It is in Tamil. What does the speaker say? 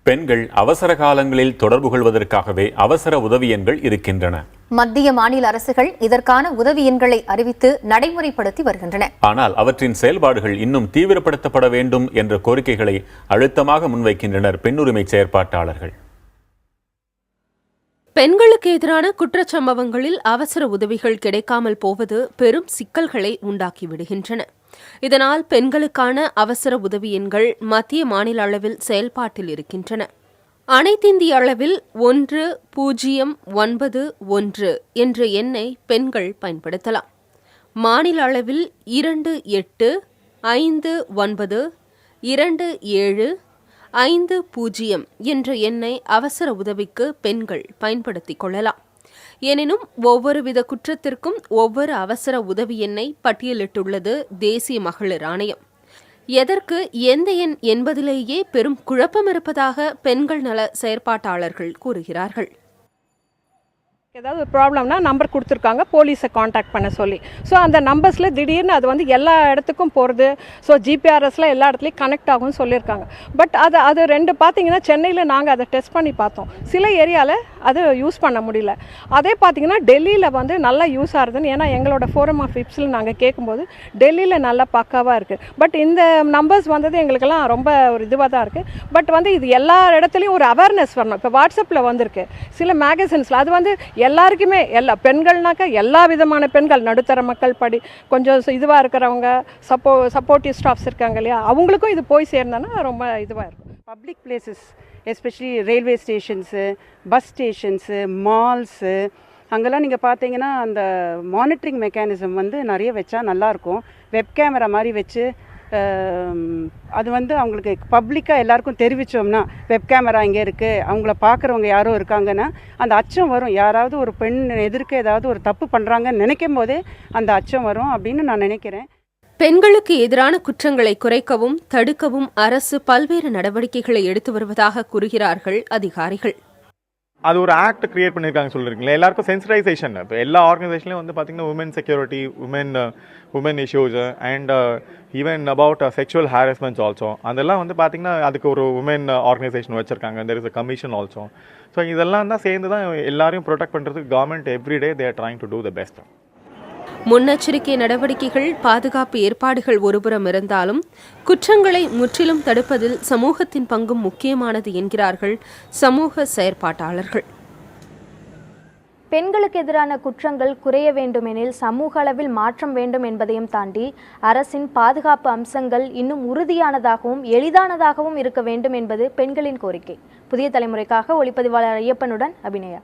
பெண்கள் அவசர காலங்களில் தொடர்பு கொள்வதற்காகவே அவசர உதவி எண்கள் இருக்கின்றன. மத்திய மாநில அரசுகள் இதற்கான உதவி எண்களை அறிவித்து நடைமுறைப்படுத்தி வருகின்றன. ஆனால் அவற்றின் செயல்பாடுகள் இன்னும் தீவிரப்படுத்தப்பட வேண்டும் என்ற கோரிக்கைகளை அழுத்தமாக முன்வைக்கின்றனர் பெண்ணுரிமை செயற்பாட்டாளர்கள். பெண்களுக்கு எதிரான குற்றச்சம்பவங்களில் அவசர உதவிகள் கிடைக்காமல் போவது பெரும் சிக்கல்களை உண்டாக்கிவிடுகின்றன. இதனால் பெண்களுக்கான அவசர உதவி எண்கள் மத்திய மாநில அளவில் செயல்பாட்டில் இருக்கின்றன. அனைத்திந்திய அளவில் 1091 என்ற எண்ணை பெண்கள் பயன்படுத்தலாம். மாநில அளவில் 28592750 என்ற எண்ணை அவசர உதவிக்கு பெண்கள் பயன்படுத்திக் கொள்ளலாம். எனினும் ஒவ்வொருவித குற்றத்திற்கும் ஒவ்வொரு அவசர உதவி எண்ணை பட்டியலிட்டுள்ளது தேசிய மகளிர் ஆணையம். எதற்கு எந்த எண் என்பதிலேயே பெரும் குழப்பம் இருப்பதாக பெண்கள் நல செயற்பாட்டாளர்கள் கூறுகிறார்கள். ஏதாவது ஒரு ப்ராப்ளம்னா நம்பர் கொடுத்துருக்காங்க போலீஸை காண்டாக்ட் பண்ண சொல்லி. ஸோ அந்த நம்பர்ஸில் திடீர்னு அது வந்து எல்லா இடத்துக்கும் போகிறது. ஸோ ஜிபிஆர்எஸில் எல்லா இடத்துலையும் கனெக்ட் ஆகும்னு சொல்லியிருக்காங்க. பட் அது ரெண்டு பார்த்தீங்கன்னா சென்னையில் நாங்கள் அதை டெஸ்ட் பண்ணி பார்த்தோம். சில ஏரியாவில் அது யூஸ் பண்ண முடியல. அதே பார்த்தீங்கன்னா டெல்லியில் வந்து நல்லா யூஸ் ஆகுதுன்னு, ஏன்னா எங்களோட ஃபோரம் ஆஃப் விப்ஸில் நாங்கள் கேட்கும்போது டெல்லியில் நல்லா பக்காவாக இருக்குது. பட் இந்த நம்பர்ஸ் வந்தது எங்களுக்கெல்லாம் ரொம்ப ஒரு இதுவாக தான் இருக்குது. பட் வந்து இது எல்லா இடத்துலையும் ஒரு அவேர்னஸ் வரணும். இப்போ வாட்ஸ்அப்பில் வந்திருக்கு சில மேகசின்ஸில், அது வந்து எல்லாருக்குமே எல்லா பெண்கள்னாக்கா எல்லா விதமான பெண்கள், நடுத்தர மக்கள், கொஞ்சம் இதுவாக இருக்கிறவங்க, சப்போர்ட்டிவ் ஸ்டாஃப்ஸ் இருக்காங்க இல்லையா, அவங்களுக்கும் இது போய் சேர்ந்தோன்னா ரொம்ப இதுவாக இருக்கும். Public places especially railway stations, bus stations, malls, அங்கெல்லாம் நீங்கள் பார்த்தீங்கன்னா அந்த மானிட்டரிங் மெக்கானிசம் வந்து நிறைய வச்சா நல்லாயிருக்கும். வெப் கேமரா மாதிரி வச்சு அது வந்து அவங்களுக்கு பப்ளிக்காக எல்லாருக்கும் தெரிவித்தோம்னா, வெப் கேமரா இங்கே இருக்குது, அவங்கள பார்க்குறவங்க யாரோ இருக்காங்கன்னா அந்த அச்சம் வரும். யாராவது ஒரு பெண் எதிர்க்க ஏதாவது ஒரு தப்பு பண்ணுறாங்கன்னு நினைக்கும் போதே அந்த அச்சம் வரும் அப்படின்னு நான் நினைக்கிறேன். பெண்களுக்கு எதிரான குற்றங்களை குறைக்கவும் தடுக்கவும் அரசு பல்வேறு நடவடிக்கைகளை எடுத்து வருவதாக கூறுகிறார்கள் அதிகாரிகள். அது ஒரு ஆக்ட் கிரியேட் பண்ணியிருக்காங்க சொல்லியிருக்கீங்களா, எல்லாருக்கும் சென்சிடைசேஷன். இப்போ எல்லா ஆர்கனைசேஷன்லையும் வந்து பார்த்தீங்கன்னா woman security, woman issues and even about sexual harassments also, அதெல்லாம் வந்து பார்த்தீங்கன்னா அதுக்கு ஒரு உமன் ஆர்கனைசேஷன் வச்சுருக்காங்க. There is a commission also. So இதெல்லாம் தான் சேர்ந்து தான் எல்லாரையும் ப்ரொடெக்ட் பண்ணுறதுக்கு government everyday they are trying to do the best. முன்னெச்சரிக்கை நடவடிக்கைகள், பாதுகாப்பு ஏற்பாடுகள் ஒருபுறம் இருந்தாலும் குற்றங்களை முற்றிலும் தடுப்பதில் சமூகத்தின் பங்கும் முக்கியமானது என்கிறார்கள் சமூக செயற்பாட்டாளர்கள். பெண்களுக்கு எதிரான குற்றங்கள் குறைய வேண்டுமெனில் சமூக அளவில் மாற்றம் வேண்டும் என்பதையும் தாண்டி அரசின் பாதுகாப்பு அம்சங்கள் இன்னும் உறுதியானதாகவும் எளிதானதாகவும் இருக்க வேண்டும் என்பது பெண்களின் கோரிக்கை. புதிய தலைமுறைக்காக ஒளிப்பதிவாளர் ஐயப்பனுடன் அபிநயா.